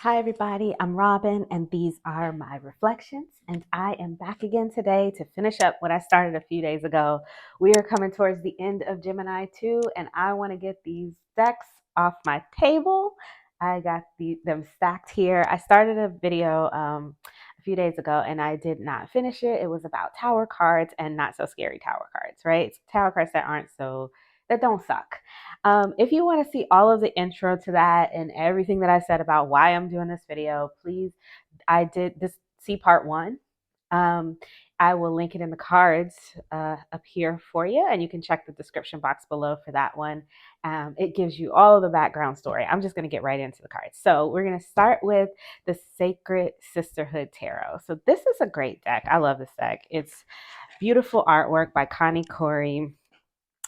Hi, everybody. I'm Robin, and these are my reflections. And I am back again today to finish up what I started a few days ago. We are coming towards the end of Gemini 2, and I want to get these decks off my table. I got them stacked here. I started a video a few days ago, and I did not finish it. It was about tower cards and not so scary tower cards, right? It's tower cards that don't suck. If you want to see all of the intro to that and everything that I said about why I'm doing this video, please, I did this, see part one. Um, I will link it in the cards up here for you, and you can check the description box below for that one. It gives you all of the background story. I'm just going to get right into the cards. So we're going to start with the Sacred Sisterhood Tarot. So this is a great deck. I love this deck. It's beautiful artwork by Connie Corey.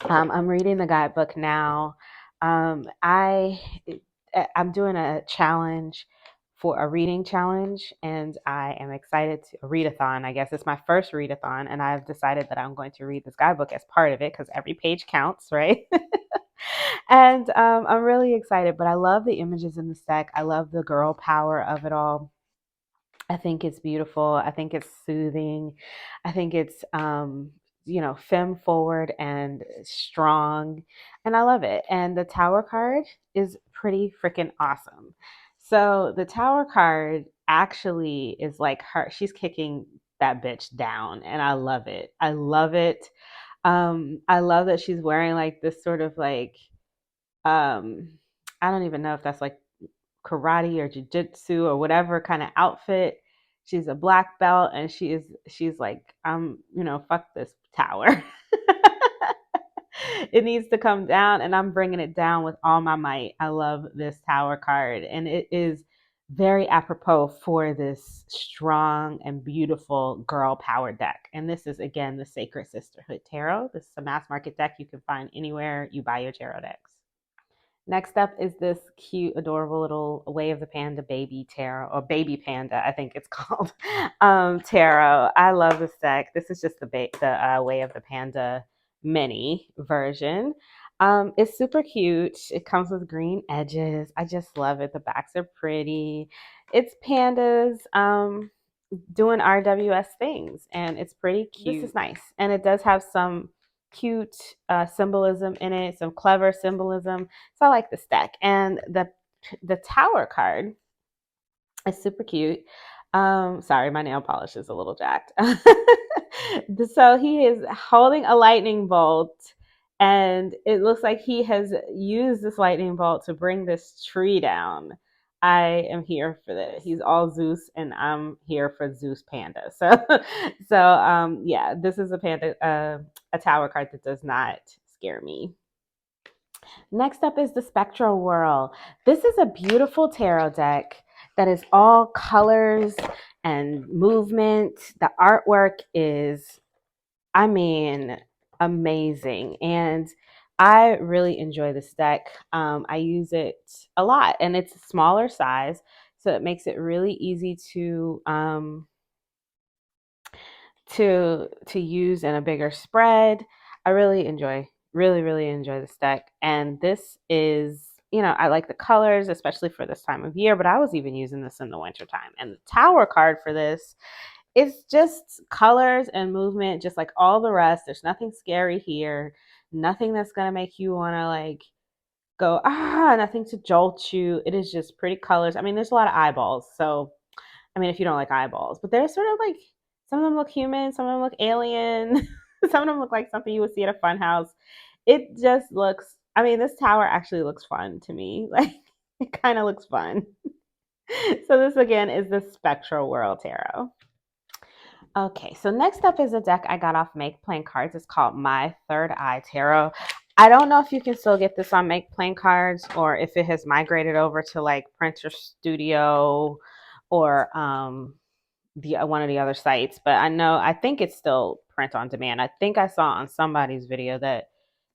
I'm reading the guidebook now. I'm doing a challenge for a reading challenge, and I am excited to a readathon. I guess it's my first readathon, and I've decided that I'm going to read this guidebook as part of it because every page counts, right? And I'm really excited. But I love the images in this deck. I love the girl power of it all. I think it's beautiful. I think it's soothing. I think it's femme forward and strong. And I love it. And the tower card is pretty freaking awesome. So the tower card actually is like her, she's kicking that bitch down. And I love it. I love it. I love that she's wearing like this sort of like um I don't even know if that's like karate or jujitsu or whatever kind of outfit. She's a black belt, and she's like, fuck this tower. It needs to come down, and I'm bringing it down with all my might. I love this tower card, and it is very apropos for this strong and beautiful girl power deck. And this is again the Sacred Sisterhood Tarot. This is a mass market deck you can find anywhere you buy your tarot decks. Next up is this cute, adorable little Way of the Panda baby tarot, or baby panda, I think it's called, tarot. I love this deck. This is just the Way of the Panda mini version. It's super cute. It comes with green edges. I just love it. The backs are pretty. It's pandas doing RWS things, and it's pretty cute. This is nice, and it does have some cute symbolism in it, some clever symbolism. So I like this deck. And the tower card is super cute. Sorry, my nail polish is a little jacked. So he is holding a lightning bolt, and it looks like he has used this lightning bolt to bring this tree down. I am here for this. He's all Zeus, and I'm here for Zeus Panda. So yeah, this is a panda, a tower card that does not scare me. Next up is the Spectral Whirl. This is a beautiful tarot deck that is all colors and movement. The artwork is, I mean, amazing. And I really enjoy this deck. I use it a lot, and it's a smaller size, so it makes it really easy to use in a bigger spread. I really enjoy this deck. And this is, I like the colors, especially for this time of year, but I was even using this in the wintertime. And the tower card for this is just colors and movement, just like all the rest. There's nothing scary here, nothing that's going to make you want to like go, nothing to jolt you. It is just pretty colors. I mean, there's a lot of eyeballs. So, I mean, if you don't like eyeballs, but they're sort of like, some of them look human, some of them look alien, some of them look like something you would see at a fun house. It just looks, I mean, this tower actually looks fun to me. Like, it kind of looks fun. So this again is the Spectral Whirl Tarot. Okay, so next up is a deck I got off Make Plain Cards. It's called My Third Eye Tarot. I don't know if you can still get this on Make Plain Cards, or if it has migrated over to like Printer Studio or the one of the other sites, but I think it's still print on demand. I think I saw on somebody's video that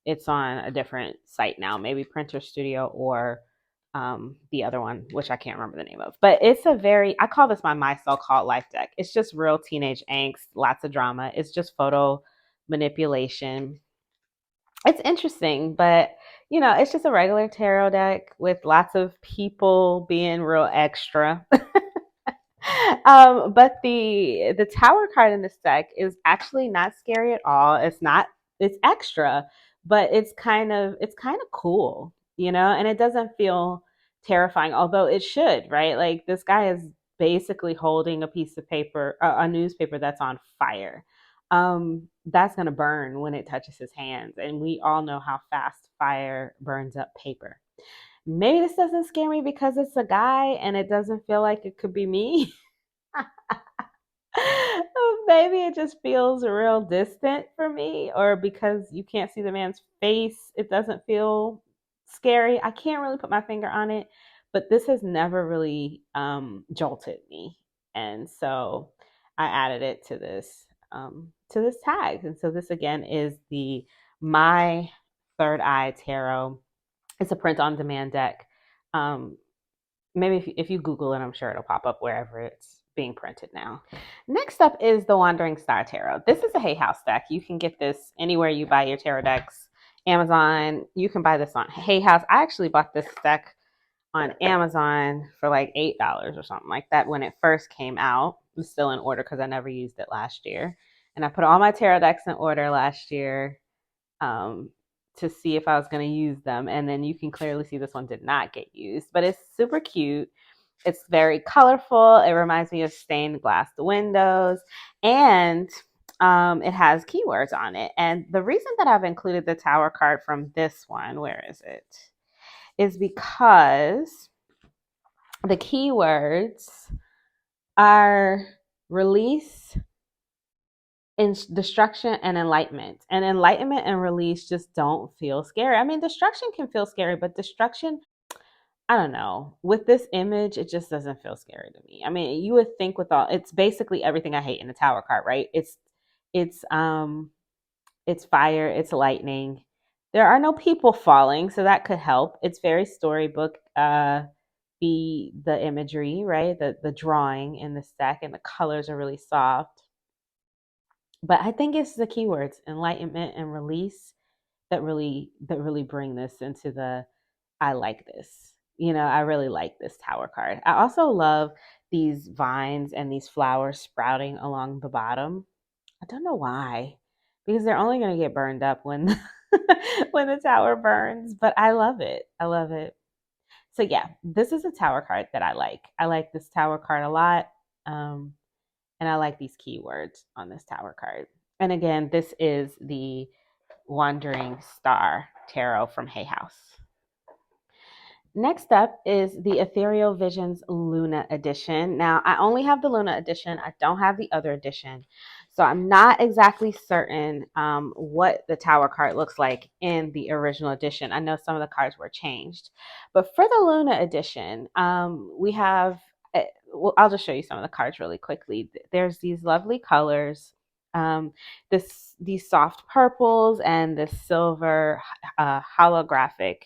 it's on a different site now, maybe Printer Studio or the other one, which I can't remember the name of. But it's I call this my so-called life deck. It's just real teenage angst, lots of drama. It's just photo manipulation. It's interesting, but it's just a regular tarot deck with lots of people being real extra. But the tower card in this deck is actually not scary at all. It's extra, but it's kind of cool, and it doesn't feel terrifying, although it should, right? Like this guy is basically holding a piece of paper, a newspaper that's on fire. That's gonna burn when it touches his hands, and we all know how fast fire burns up paper. Maybe this doesn't scare me because it's a guy and it doesn't feel like it could be me. Maybe it just feels real distant for me, or because you can't see the man's face, it doesn't feel scary. I can't really put my finger on it, but this has never really jolted me, and so I added it to this tag. And so this again is the My Third Eye Tarot. It's a print on demand deck. Um, Maybe if you Google it, I'm sure it'll pop up wherever it's being printed now. Next up is the Wandering Star Tarot. This is a Hay House deck. You can get this anywhere you buy your tarot decks. Amazon. You can buy this on Hay House. I actually bought this deck on Amazon for like $8 or something like that when it first came out. It was still in order because I never used it last year. And I put all my tarot decks in order last year, um, to see if I was going to use them. And then you can clearly see this one did not get used, but it's super cute. It's very colorful. It reminds me of stained glass windows, and it has keywords on it. And the reason that I've included the tower card from this one, where is it? Is because the keywords are release, destruction, and enlightenment. And enlightenment and release just don't feel scary. I mean, destruction can feel scary, but destruction, I don't know. With this image, it just doesn't feel scary to me. I mean, you would think with all, it's basically everything I hate in the tower card, right? It's it's fire, it's lightning. There are no people falling, so that could help. It's very storybook the imagery, right? The drawing in the deck, and the colors are really soft. But I think it's the keywords enlightenment and release that really bring this into the I like this. I really like this tower card. I also love these vines and these flowers sprouting along the bottom. I don't know why, because they're only going to get burned up when when the tower burns, but I love it. I love it. So yeah, this is a tower card that I like. I like this tower card a lot. Um, and I like these keywords on this tower card. And again, this is the Wandering Star Tarot from Hay House. Next up is the Ethereal Visions Luna Edition. Now, I only have the Luna Edition. I don't have the other edition. So I'm not exactly certain what the tower card looks like in the original edition. I know some of the cards were changed. But for the Luna Edition, we have, well, I'll just show you some of the cards really quickly. There's these lovely colors. These soft purples and this silver holographic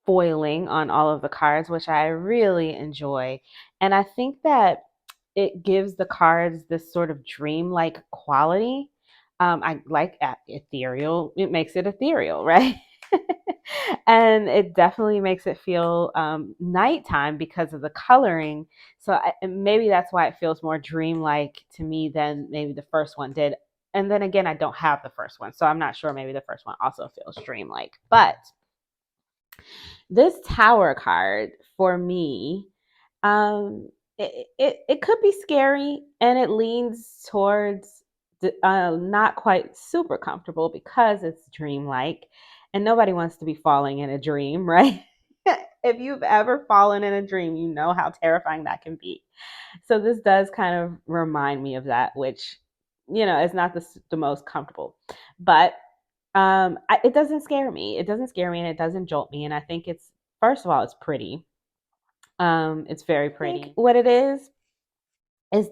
foiling on all of the cards, which I really enjoy. And I think that it gives the cards this sort of dreamlike quality. I like ethereal. It makes it ethereal, right? And it definitely makes it feel nighttime because of the coloring. So maybe that's why it feels more dreamlike to me than maybe the first one did. And then again, I don't have the first one, so I'm not sure. Maybe the first one also feels dreamlike. But this tower card for me, it could be scary, and it leans towards not quite super comfortable because it's dreamlike, and nobody wants to be falling in a dream, right? If you've ever fallen in a dream, you know how terrifying that can be. So this does kind of remind me of that, which is not the most comfortable, but it doesn't scare me. It doesn't scare me, and it doesn't jolt me. And I think it's, first of all, it's pretty. It's very pretty. What it is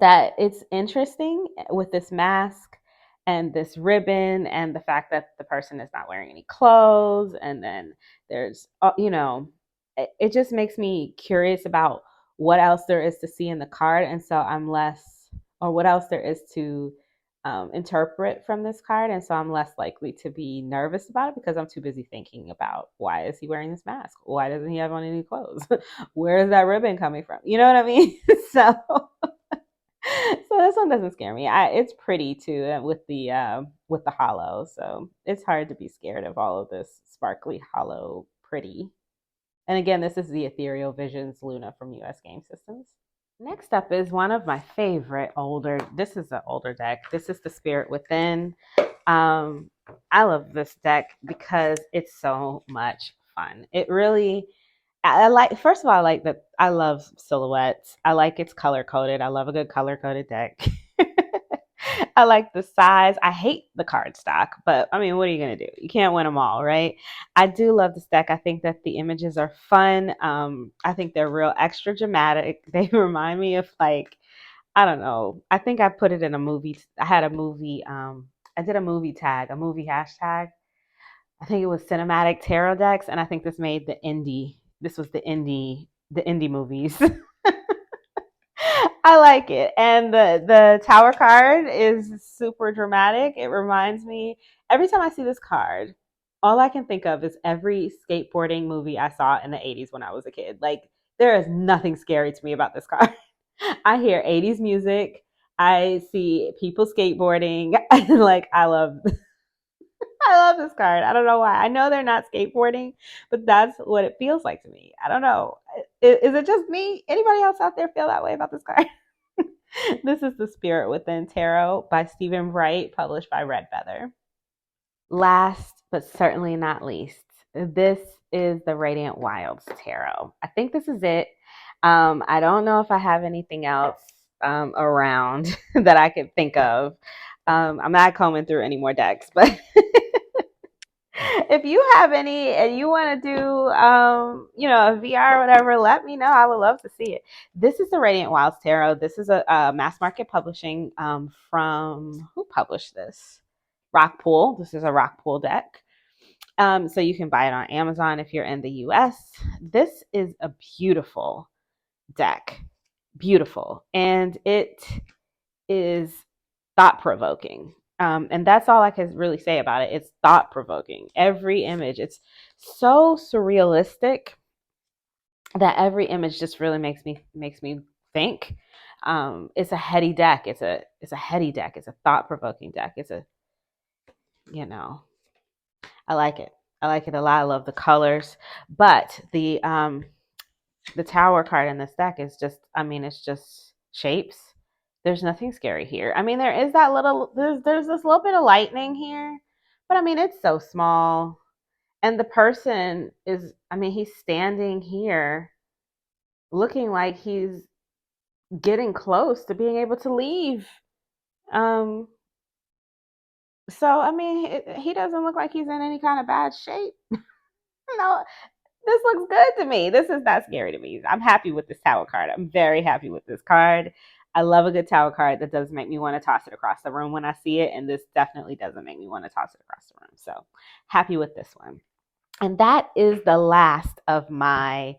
that it's interesting with this mask and this ribbon, and the fact that the person is not wearing any clothes, and then there's it just makes me curious about what else there is to see in the card, and so I'm less, or what else there is to interpret from this card, and so I'm less likely to be nervous about it because I'm too busy thinking about why is he wearing this mask? Why doesn't he have on any clothes? Where is that ribbon coming from? You know what I mean? So, so this one doesn't scare me. It's pretty too with the hollow, so it's hard to be scared of all of this sparkly hollow pretty. And again, this is the Ethereal Visions Luna from US Game Systems. Next up is one of my favorite this is an older deck. This is the Spirit Within. I love this deck because it's so much fun. It really, I like, first of all, I like that I love silhouettes. I like it's color coded. I love a good color coded deck. I like the size. I hate the card stock, but I mean, what are you going to do? You can't win them all, right? I do love this deck. I think that the images are fun. I think they're real extra dramatic. They remind me of like, I don't know. I think I put it in a movie. I had a movie. I did a movie tag, a movie hashtag. I think it was cinematic tarot decks, and I think this made the indie. This was the indie movies. I like it. And the tower card is super dramatic. It reminds me every time I see this card, all I can think of is every skateboarding movie I saw in the 80s when I was a kid. Like there is nothing scary to me about this card. I hear 80s music. I see people skateboarding. Like I love this card. I don't know why. I know they're not skateboarding, but that's what it feels like to me. I don't know. Is it just me? Anybody else out there feel that way about this card? This is The Spirit Within Tarot by Stephen Wright, published by Red Feather. Last but certainly not least, this is the Radiant Wilds Tarot. I think this is it. I don't know if I have anything else around that I could think of. I'm not combing through any more decks, but if you have any and you want to do a VR or whatever, let me know. I would love to see it. This is the Radiant Wilds Tarot. This is a mass market publishing from who published this? Rockpool. This is a Rockpool deck. So you can buy it on Amazon if you're in the US. This is a beautiful deck. Beautiful. And it is thought provoking. And that's all I can really say about it. It's thought provoking. Every image, it's so surrealistic that every image just really makes me think. It's a heady deck. It's a heady deck. It's a thought provoking deck. It's a I like it. I like it a lot. I love the colors, but the tower card in this deck is just, I mean, it's just shapes. There's nothing scary here. I mean, there is that little, there's this little bit of lightning here, but I mean, it's so small. And the person is, I mean, he's standing here looking like he's getting close to being able to leave. So, I mean, he doesn't look like he's in any kind of bad shape. No, this looks good to me. This is not scary to me. I'm happy with this tower card. I'm very happy with this card. I love a good tower card that does make me want to toss it across the room when I see it. And this definitely doesn't make me want to toss it across the room. So happy with this one. And that is the last of my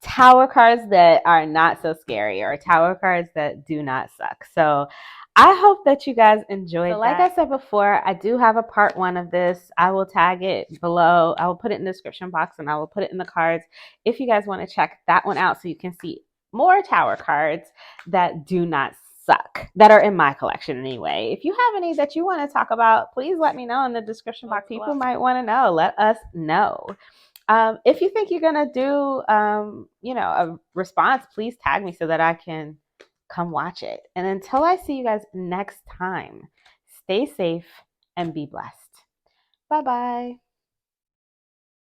tower cards that are not so scary or tower cards that do not suck. So I hope that you guys enjoyed. So like I said before, I do have a part 1 of this. I will tag it below. I will put it in the description box and I will put it in the cards if you guys want to check that one out so you can see more tower cards that do not suck, that are in my collection anyway. If you have any that you want to talk about, please let me know in the description box. People might want to know. Let us know. If you think you're going to do, a response, please tag me so that I can come watch it. And until I see you guys next time, stay safe and be blessed. Bye-bye.